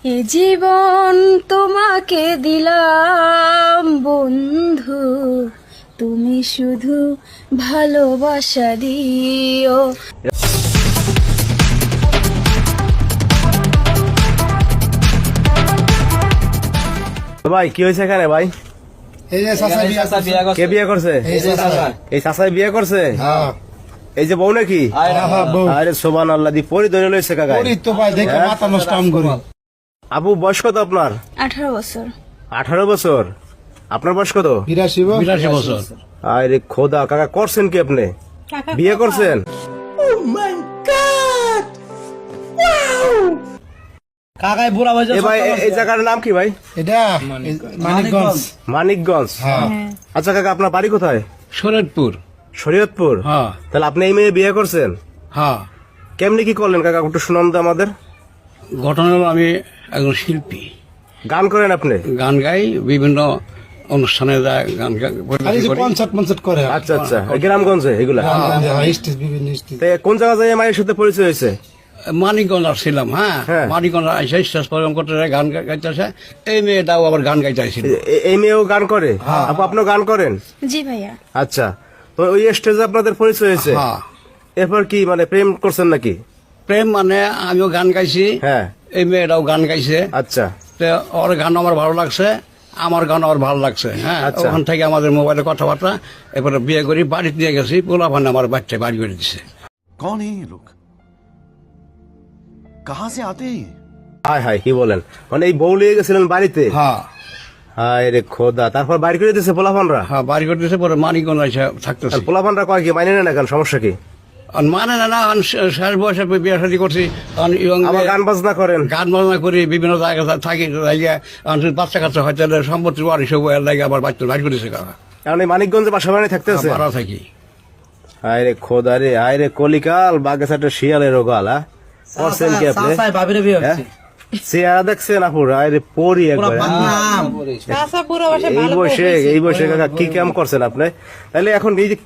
এ জীবন তোমাকে দিলাম বন্ধু, তুমি শুধু ভালোবাসা দিও। ভাই কি হয়েছে এখানে ভাই? এই যে চাচা বিয়া করছে। কে বিয়ে করছে? এই যে চাচা। এই চাচাই বিয়ে করছে? হ্যাঁ এই যে বউ নাকি? হ্যাঁ, বউ। আরে সুবহানাল্লাহ, দি পরি ধরে লইছে কাকা। ওরই তো ভাই দেখে মাথা নষ্ট আম করি। আপু বয়স কত আপনার? 18 বছর। 18 বছর। আপনার বয়স কত? 82 বছর। আরে খোদা, কাকা করছেন কি আপনি? বিয়ে করছেন? কাকাই বুড়া হয়েছে। এ ভাই এই জায়গার নাম কি ভাই? এটা মানিকগঞ্জ। মানিকগঞ্জ। হ্যাঁ আচ্ছা কাকা, আপনার বাড়ি কোথায়? শরীয়তপুর। শরীয়তপুর। হ্যাঁ তাহলে আপনি এই মেয়ে বিয়ে করছেন? হ্যাঁ। কেমনি কি করলেন কাকা, একটু শুনান তো আমাদের। ঘটনা হলো আমি একজন শিল্পী, গান করেন আপনি? গান গাই, বিভিন্ন অনুষ্ঠানে যায় গান আর এই যে করি। কনসার্ট করে। আচ্ছা আচ্ছা, এই গ্রামগঞ্জে এগুলা? স্টেজ বিভিন্ন স্টেজ। তো কোন জায়গা যায় মায়ের সাথে পরিচয় হয়েছে? মানিকগঞ্জ আসছিলাম। হ্যাঁ হ্যাঁ। মানিকগঞ্জ এসে স্টেজ প্রোগ্রাম করতে যায়, গান গাইতেছে। এই মেয়েটাও আবার গান গাইতে আসছিল। এই মেয়েও গান করে? আপু আপনিও গান করেন? জি ভাইয়া। আচ্ছা, তো ওই স্টেজে আপনাদের পরিচয় হয়েছে? হ্যাঁ। এরপর কি মানে প্রেম করছেন নাকি? প্রেম মানে আমিও গান গাইছি, হ্যাঁ। এই মেয়েটাও গান গাইছে। আচ্ছা তো ওর গান আমার ভালো লাগছে, আমার গান আমার ভালো লাগছে। হ্যাঁ, আচ্ছা। ওখান থেকে আমাদের মোবাইলে কথাবার্তা, এরপরে বিয়ে করি, বাড়িতে নিয়ে গেছি, পোলাপান আমার বাচ্চা বাড়ি করে দিছে। कौन है ये लोग? कहाँ से आते हैं? হায় হায়, কি বলেন? মানে এই বউ লিয়ে গেছিলেন বাড়িতে? হ্যাঁ হায় রে খোদা, তারপর বাড়ি করে দিয়েছে পোলাপানরা? হ্যাঁ, বাড়ি করে দিছে, পরে মানিকগঞ্জ এসে থাকতেছে। আর পোলাপানরা কয় কি মানে না কেন, সমস্যা কি? আর মানে না, শেষ বয়সে বিয়ে শাদী করছি। আবার গান বাজনা করেন? গান বাজনা করি, বিভিন্ন জায়গায় থাকি, বাচ্চা কাচ্চা হয়তো সম্পত্তি বাড়ি সব লাগে, আবার বাচ্চা বাড়ি করেছে। কারণ এই মানিকগঞ্জে বাসা বাড়ি থাকতেছে? ভাড়া থাকি। হায় রে খোদা রে, হায় রে কলিকাল, বাগেসাটা শিয়ালের গাল। করছেন কি আপনি? হ্যাঁ? চেহারা দেখছেন আপুর? হায় রে পরি একবার। এই বয়সে কাকা কি কাম করছেন আপনি? তাহলে এখন এই যে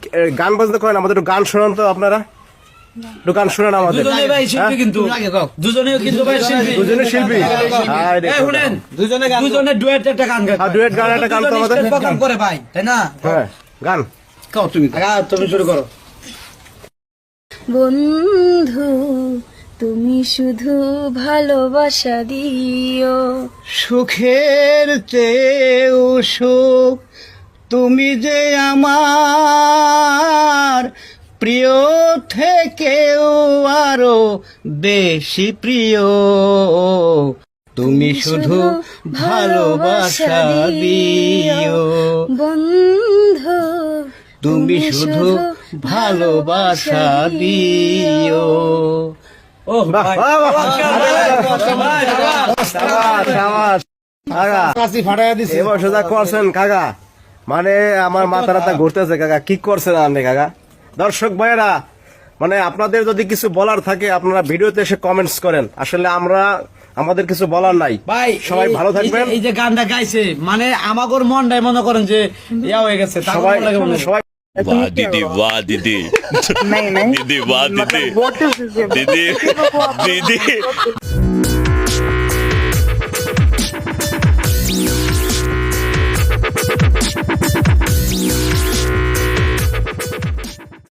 গান বাজনা করেন, আমাদের একটু গান শোনান তো আপনারা। একটু গান শোনান আমাদের। দুজনেও কিন্তু দুজনে শিল্পী? হায় রে খোদা। দুজনে ডুয়েট একটা গান গায়। ডুয়েট গান একটা গান তো আমাদের। করে ভাই, তাই না? হ্যাঁ, গান গাও তুমি, তুমি শুরু করো। বন্ধু, তুমি শুধু ভালোবাসা দিও। সুখের চেয়েও সুখ তুমি যে আমার, প্রিয় থেকেও আরো বেশি প্রিয়, তুমি শুধু ভালোবাসা দিও। বন্ধু, তুমি শুধু ভালোবাসা দিও। বাহ, বাহ, বাহ। সাবাস, কাকা। কাশি ফাটাইয়া দিছে। এই বয়সে যা করছেন কাকা, মানে আমার মাথা রাতা ঘুরতেছে কাকা। কি করছেন আপনি কাকা? দর্শক ভাইয়েরা, মানে আপনাদের যদি কিছু বলার থাকে আপনারা ভিডিওতে এসে কমেন্টস করেন। আসলে আমাদের কিছু বলার নাই ভাই। সবাই ভালো থাকবেন। এই যে গানটা গাইছে, মানে আমাগর মনটাই মনে করেন যে ইয়া হয়ে গেছে। সবাই সবাই वाह दीदी, वाह दीदी, नहीं नहीं दीदी वाह दीदी, व्हाट इज दीदी दीदी